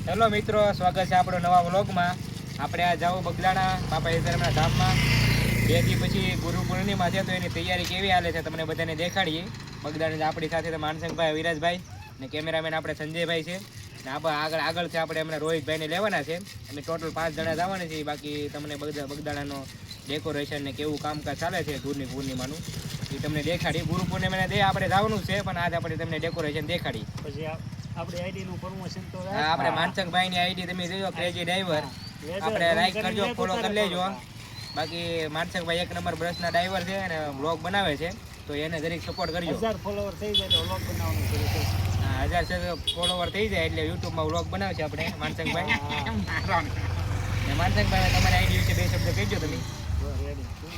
Hello મિત્રો, સ્વાગત છે આપણો નવા વ્લોગમાં। આપણે આ જાવ બગદાણા બાપા સીતારામના ધામમાં। 2 દી પછી ગુરુ પૂર્ણિમા છે, તો એની તૈયારી કેવી હાલે છે તમને બધાને દેખાડીએ। બગદાણા આપણી સાથે તો માનસંગભાઈ, વિરાજભાઈ ને કેમેરામેન આપણે સંજયભાઈ છે ને આગળથી આપણે એમના રોહિતભાઈને લેવાના છે। અમે ટોટલ 5 જણા જવાના છીએ। બાકી તમને બગદાણાનો ડેકોરેશન ને કેવું કામકાજ ચાલે છે ગુરુની પૂર્ણિમાનું એ તમને દેખાડીએ। ગુરુ પૂર્ણિમાને દે આપણે જવાનું છે, પણ આજ આપણે તમને ડેકોરેશન દેખાડીએ। પછી આપણી આઈડીનું પ્રમોશન તો આપણે માનસંગભાઈની આઈડી તમે જોયો, ક્રેઝી ડ્રાઈવર। આપણે લાઈક કરજો, ફોલો કરી લેજો। બાકી માનસંગભાઈ 1 નંબર બ્રશના ડ્રાઈવર છે અને બ્લોગ બનાવે છે, તો એને જરીક સપોર્ટ કરજો। 1000 ફોલોવર થઈ જાય તો વ્લોગ બનાવવાનું શરૂ કરીશું। હા, 1000 ફોલોવર થઈ જાય એટલે યુટ્યુબમાં વ્લોગ બનાવશે આપણે માનસંગભાઈ। ને માનસંગભાઈ તમારી આઈડી વિશે 2 શબ્દ કહેજો તમે।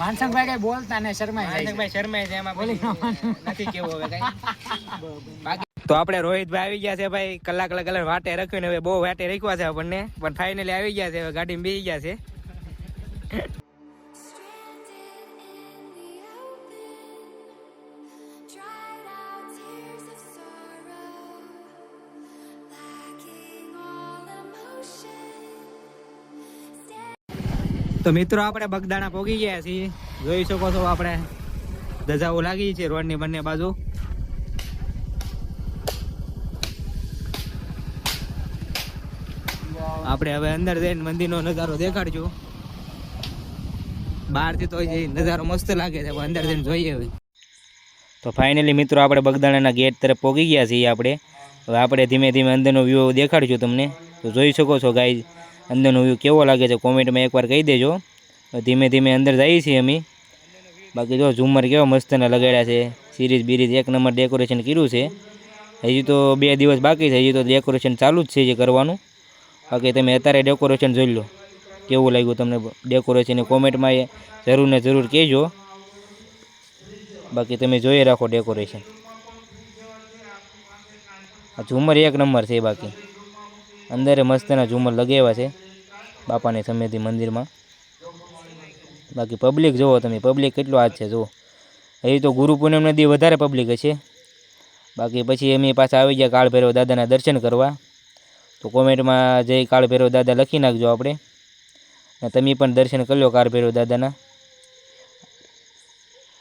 માનસંગભાઈ કઈ બોલતા ને શરમાઈ જાય છે। માનસંગભાઈ શરમાય છે, એમાં બોલી નથી કેવું હવે કઈ। બાકી તો આપણે રોહિતભાઈ આવી ગયા છે ભાઈ, કલાક વાટે રાખ્યું ને હવે બહુ વાટે રાખ્યા છે આપણને, પણ ફાઇનલી આવી ગયા છે। હવે ગાડીમાં બેસી ગયા છે। તો મિત્રો આપણે બગદાણા પહોંચી ગયા છીએ। જોઈ શકો છો આપણે ધજાઓ લાગી છે રોડની બંને બાજુ। આપણે હવે અંદર જઈને મંદિરનો નજારો દેખાડજો। બહારથી તો જે નજારો મસ્ત લાગે છે, અંદર જઈને જોઈએ હવે। તો ફાઇનલી મિત્રો આપણે બગદાણાના ગેટ તરફ પહોંચી ગયા છીએ। હવે આપણે ધીમે ધીમે અંદરનો વ્યૂ દેખાડજો તમને। તો જોઈ શકો છો ગાઈઝ, અંદરનો વ્યૂ કેવો લાગે છે કોમેન્ટમાં એકવાર કહી દેજો। ધીમે ધીમે અંદર જઈએ છીએ અમે। બાકી જો ઝુમર કેવા મસ્તના લગાડ્યા છે, સિરીઝ બીરીઝ 1 નંબર ડેકોરેશન કર્યું છે। હજી તો 2 દિવસ બાકી છે, હજી તો ડેકોરેશન ચાલુ જ છે જે કરવાનું। બાકી તમે અત્યારે ડેકોરેશન જોઈ લો કેવું લાગ્યું તમને ડેકોરેશન, કોમેન્ટમાં જરૂર ને જરૂર કહેજો। બાકી તમે જોઈ રાખો ડેકોરેશન, આ ઝુમર 1 નંબર છે। બાકી અંદર મસ્તના ઝુમર લગાવ્યા છે બાપાની સમિતિ મંદિરમાં। બાકી પબ્લિક જુઓ તમે, પબ્લિક કેટલો આજ છે જુઓ। હજી તો ગુરુ પૂનમના દી વધારે પબ્લિક હશે। બાકી પછી એમની પાસે આવી ગયા કાળ ભૈરવ દાદાના દર્શન કરવા। તો કોમેન્ટમાં જય કાળ ભૈરવ દાદા લખી નાખજો આપણે, ને તમે પણ દર્શન કરી લો કાળ ભૈરવ દાદાના।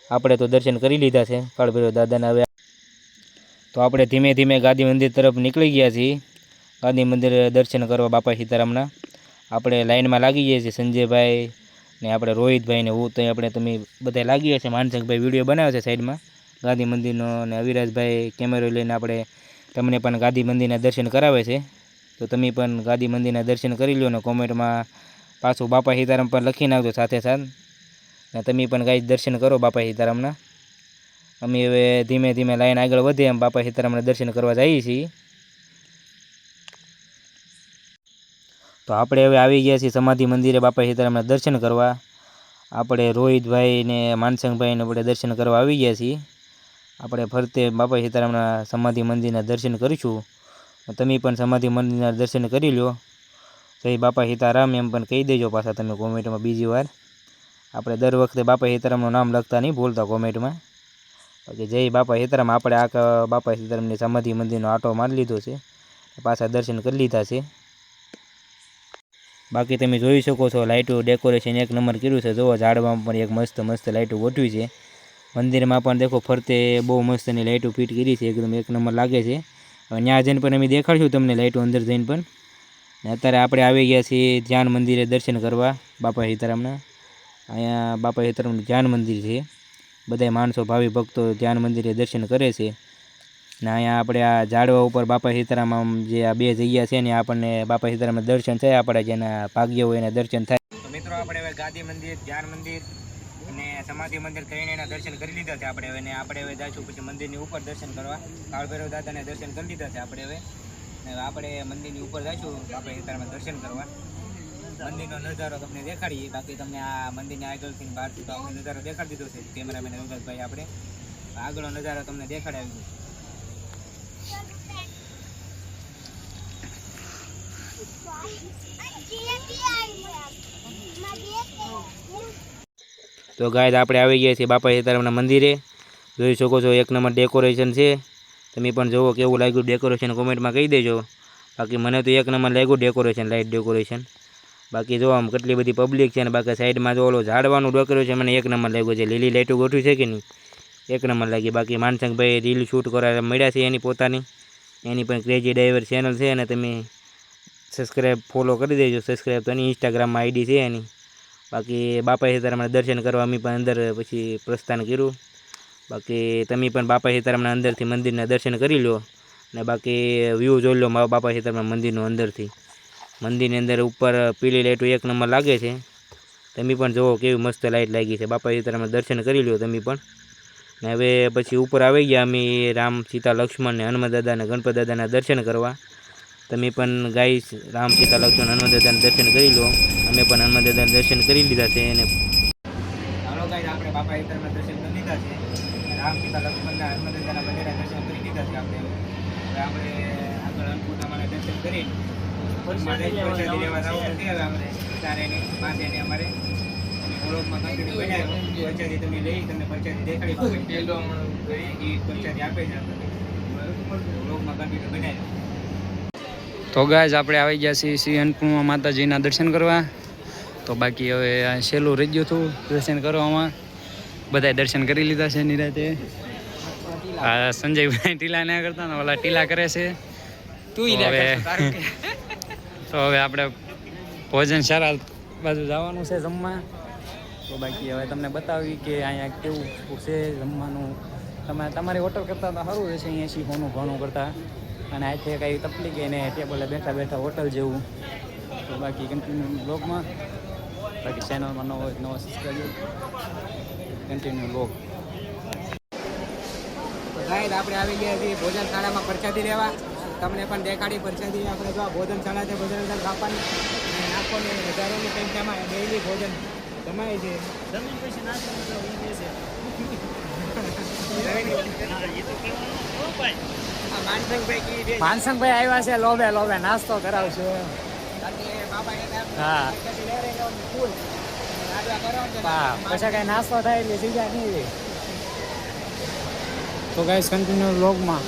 આપણે તો દર્શન કરી લીધા છે કાળ ભૈરવ દાદાના। હવે તો આપણે ધીમે ધીમે ગાદી મંદિર તરફ નીકળી ગયા છીએ, ગાદી મંદિર દર્શન કરવા બાપા સીતારામના। આપણે લાઈનમાં લાગી ગયા છીએ, સંજયભાઈ ને આપણે રોહિતભાઈ ને હું તો આપણે તમે બધા લાગી ગયા છે। માનસંગભાઈ વિડીયો બનાવે છે સાઈડમાં ગાદી મંદિરનો, અને અવિરાજભાઈ કેમેરો લઈને આપણે તમને પણ ગાદી મંદિરના દર્શન કરાવે છે। તો તમે પણ ગાદી મંદિરના દર્શન કરી લો ને કોમેન્ટમાં પાછું બાપા સીતારામ પણ લખી નાખજો સાથે સાથે, ને તમે પણ ગાઈ દર્શન કરો બાપા સીતારામના। અમે હવે ધીમે ધીમે લાઈન આગળ વધે એમ બાપા સીતારામના દર્શન કરવા જઈએ છીએ। તો આપણે હવે આવી ગયા છીએ સમાધિ મંદિરે બાપા સીતારામના દર્શન કરવા। આપણે રોહિતભાઈ ને માનસંગભાઈને આપણે દર્શન કરવા આવી ગયા છીએ। આપણે ફરતે બાપા સીતારામના સમાધિ મંદિરના દર્શન કરીશું। તમે પણ સમાધિ મંદિરના દર્શન કરી લો, જય બાપા સીતારામ એમ પણ કહી દેજો પાછા તમે કોમેન્ટમાં બીજી વાર। આપણે દર વખતે બાપા સીતારામનું નામ લખતા નહીં ભૂલતા કોમેન્ટમાં। બાકી જય બાપા સીતારામ। આપણે આખા બાપા સીતારામની સમાધિ મંદિરનો આટો મારી લીધો છે, પાછા દર્શન કરી લીધા છે। બાકી તમે જોઈ શકો છો લાઇટો ડેકોરેશન 1 નંબર કર્યું છે। જુઓ ઝાડવામાં પણ એક મસ્ત લાઇટો ગોઠવી છે। મંદિરમાં પણ દેખો ફરતે બહુ મસ્તની લાઇટો ફિટ કરી છે, એકદમ 1 નંબર લાગે છે। હવે ત્યાં જઈને પણ અમે દેખાડશું તમને લાઇટો અંદર જઈને પણ। ને અત્યારે આપણે આવી ગયા છીએ ધ્યાન મંદિરે દર્શન કરવા બાપા સીતારામના। અહીંયા બાપા સીતારામનું ધ્યાન મંદિર છે, બધા માણસો ભાવિ ભક્તો ધ્યાન મંદિરે દર્શન કરે છે। ને અહીંયા આપણે આ ઝાડવા ઉપર બાપા સીતારામ જે આ 2 જગ્યા છે ને આપણને બાપા સીતારામના દર્શન થાય, આપણે જેના ભાગ્ય હોય એના દર્શન થાય। તો મિત્રો આપણે હવે ગાદી મંદિર, ધ્યાન મંદિર અને સમાધિ મંદિર કરીને એના દર્શન કરી લીધા છે આપણે હવે જઈશું પછી મંદિરની ઉપર દર્શન કરવા। કાળ ભૈરવ દાદાને દર્શન કરી લીધા છે આપણે હવે આપણે મંદિરની ઉપર જઈશું બાપા સીતારામના દર્શન કરવા। મંદિરનો નજારો તમને દેખાડીએ। બાકી તમને આ મંદિરની આગળથી બહારથી તો આપણે નજારો દેખાડી દીધો છે કેમેરામેન વિકાસભાઈ। આપણે આગળનો નજારો તમને દેખાડાવી। તો ગાઈસ આપણે આવી ગયા છીએ બાપા સીતારામના મંદિરે। જોઈ શકો છો 1 નંબર ડેકોરેશન છે। તમે પણ જોવો કેવું લાગ્યું ડેકોરેશન કોમેન્ટમાં કહી દેજો। બાકી મને તો એક નંબર લાગ્યું ડેકોરેશન, લાઇટ ડેકોરેશન. બાકી જો આમ કેટલી બધી પબ્લિક છે, અને બાકી સાઈડમાં જો ઓલો ઝાડવાનું ડેકોરેશન મને એક નંબર લાગ્યું છે. લીલી લાઇટો ગોઠવી છે કે નહીં, એક નંબર લાગી. બાકી માનસંગભાઈ રીલ શૂટ કરવા મળ્યા છે એની પોતાની, એની પણ ક્રેઝી ડ્રાઈવર ચેનલ છે, અને તમે સબસ્ક્રાઈબ ફોલો કરી દેજો. સબસ્ક્રાઈબ તો એની ઇન્સ્ટાગ્રામમાં આઈડી છે એની. બાકી બાપા સીતારામના દર્શન કરવા અમે પણ અંદર પછી પ્રસ્થાન કર્યું. બાકી તમે પણ બાપા સીતારામના અંદરથી મંદિરના દર્શન કરી લો, ને બાકી વ્યૂ જોઈ લો બાપા સીતારામના મંદિરનો અંદરથી. મંદિરની અંદર ઉપર પીળી લાઇટો એક નંબર લાગે છે. તમે પણ જુઓ કેવી મસ્ત લાઇટ લાગી છે. બાપા સીતારામના દર્શન કરી લો તમે પણ. ને હવે પછી ઉપર આવી ગયા અમે રામ સીતા લક્ષ્મણ ને હનુમાન દાદા અને ગણપત દાદાના દર્શન કરવા. તમે પણ ગાઈસ રામ સીતા લક્ષ્મણ હનુમાન દાદાના દર્શન કરી લો. અમે પણ હનુમાન દાદાના દર્શન કરી લીધા છે. અને હાલો ગાઈસ, આપણે બાપા સીતારામના દર્શન કરી લીધા છે. રામ સીતા લક્ષ્મણના હનુમાન દાદાના બંનેના દર્શન કરી લીધા છે આપણે. હવે આપણે આગળ અન્નપૂર્ણામાના દર્શન કરી પ્રસાદી લેવા જવાનું છે. હવે આપણે તારેને માથેને અમારે વ્લોગમાં કન્ટિન્યુ બનાવ્યો. પ્રસાદી તમે લઈ તમને પ્રસાદી દેખાડી પ્રસાદી આપે છે વ્લોગમાં કન્ટિન્યુ બનાવ્યો. તો ગાઈઝ આપણે આવી ગયા છીએ શ્રી અન્નપૂર્ણા માતાજીના દર્શન કરવા. તો બાકી હવે આ છેલ્લું રહી ગયું હતું દર્શન કરવામાં. બધાએ દર્શન કરી લીધા છે નિરાતે. આ સંજયભાઈ ટીલા ના કરતા ને ઓલા ટીલા કરે છે. તું તો હવે આપણે ભોજનશાળા બાજુ જવાનું છે જમવા. તો બાકી હવે તમને બતાવી કે અહીંયા કેવું છે જમવાનું. તમારી હોટલ કરતાં તો સારું રહેશે અહીંયાથી હોનું ઘણું કરતાં. અને આથી કંઈ તકલીફ એને ટેબલે બેઠા બેઠા હોટલ જેવું. તો બાકી કન્ટિન્યુ બ્લોગમાં, બાકી ચેનલમાં નવો હોય નવો સબસ્ક્રાઈબ કન્ટિન્યુ બ્લોગ. ગાઈસ આપણે આવી ગયા છીએ ભોજનશાળામાં પ્રસાદી લેવા. તમને પણ દેખાડી પ્રસાદી. આપણે જો ભોજનશાળા છે, ભોજન કાપવાની નાખોની હજારોની સંખ્યામાં ડેઈલી ભોજન જમાય છે. જમીન પછી નાસ્તો તો ઈ દેશે. માનસંગભાઈ આવ્યા છે લોભે લોભે નાસ્તો કરાવશે. હા પછી કઈ નાસ્તો થાય એટલે સીધા નહીં. તો ગાઈસ કન્ટિન્યુ વ્લોગમાં.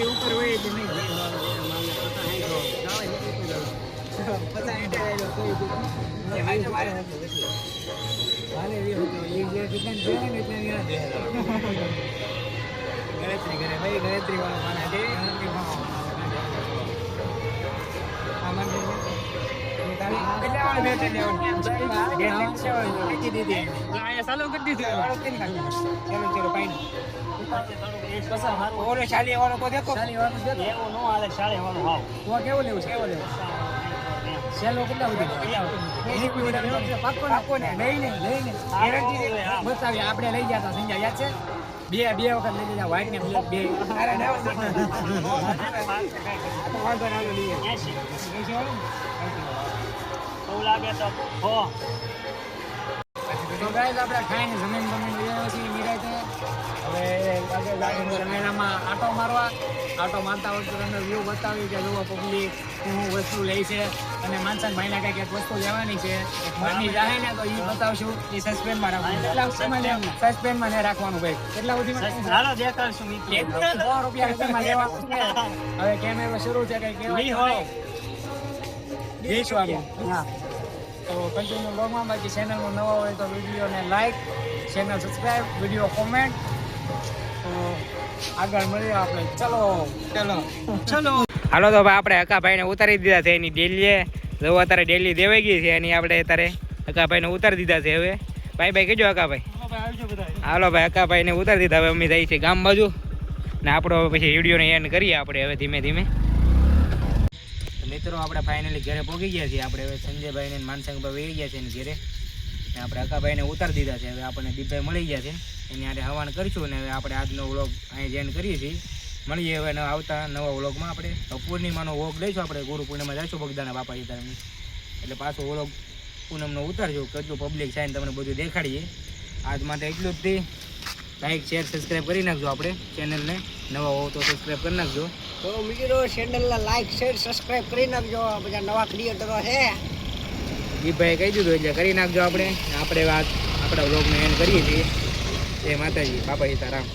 ઉપર હોય એટલે નહીં ગણતરી કરે ભાઈ, ગણતરી વાળો માણસ છે. ચાલુ કરી દીધું. ચલો પાણી ઓલો શાલી વાળો તો દેખો. એવું નો હાલે શાળે વાળો હાવ. તો કેવો લેવું છે? કેવો લેવું? સેલો કેટલા સુધી? પાકો ને લઈને બતાવી. આપણે લઈ ગયા હતા સંજય, યાદ છે? બે વખત લઈ લીધા વાઈટ ને બે. એવું લાગે તો તો ગાઈસ આપણે ખાઈને જમીન બમીન લેવા છીએ નિરાતે. હવે મેળામાં આટો મારવા. આટો મારતા વખતે તમને વ્યૂ બતાવ્યું કે જુઓ પબ્લિક શું વસ્તુ લે છે અને માનસન ભાઈને કંઈક એક વસ્તુ લેવાની છે બની જાય ને તો એ બતાવશું એ સસ્પેન્ડમાં રાખવાનું કેટલા સુધીમાં સસ્પેન્ડમાં નહીં રાખવાનું ભાઈ કેટલા સુધીમાં હાલો દેખાડશું મિત્રો. 100 રૂપિયા સુધીમાં લેવાનું છે હવે કેમેરો શરૂ છે કઈ કહેવાય 20 વાગે હા. તો કન્ટિન્યુ બ્લોગમાં બાકી ચેનલમાં નવા હોય તો વિડીયોને like channel subscribe video comment તો આગળ મળીએ આપણે ચલો હાલો તો ભાઈ આપણે હકાભાઈને ઉતારી દીધા છે એની ડેલીએ જો અત્યારે ડેલી દેવાઈ ગઈ છે એની આપણે અત્યારે હકાભાઈને ઉતારી દીધા છે હવે ભાઈ ભાઈ કહેજો હકાભાઈ હાલો ભાઈ હકાભાઈને ઉતારી દીધા હવે અમે જઈએ છીએ ગામ બાજુ ને આપણો પછી વિડીયોને એન્ડ કરીએ આપણે હવે ધીમે ધીમે મિત્રો આપણે ફાઇનલી ઘરે પહોંચી ગયા છીએ આપણે હવે સંજયભાઈને માનસંગભાઈ વહી ગયા છે એની ઘરે ને આપણે હકાભાઈને ઉતારી દીધા છે હવે આપણને દીપભાઈ મળી ગયા છે એની આરે હવાન કરીશું ને હવે આપણે આજનો વ્લોગ અહીં એન્ડ કરીએ છીએ મળીએ હવે આવતા નવા વ્લોગમાં આપણે પૂર્ણિમાનો વ્લોગ લઈશું આપણે ગુરુ પૂર્ણિમા જઈશું બગદાના બાપા સીતારામની એટલે પાછો વ્લોગ પૂનમનો ઉતારજો કેટલું પબ્લિક છે ને તમને બધું દેખાડીએ આજ માટે એટલું જ થી લાઈક શેર સબસ્ક્રાઈબ કરી નાખજો આપણે ચેનલને નવા હોવ તો સબસ્ક્રાઈબ કરી નાખજો તો મિત્રો ચેનલને લાઈક શેર સબસ્ક્રાઇબ કરી નાખજો બધા નવા ક્રિએટરો છે દીપભાઈએ કહી દીધું એટલે કરી નાખજો આપણે આપણા વ્લોગને એન્ડ કરીએ છીએ જય માતાજી બાપા સીતારામ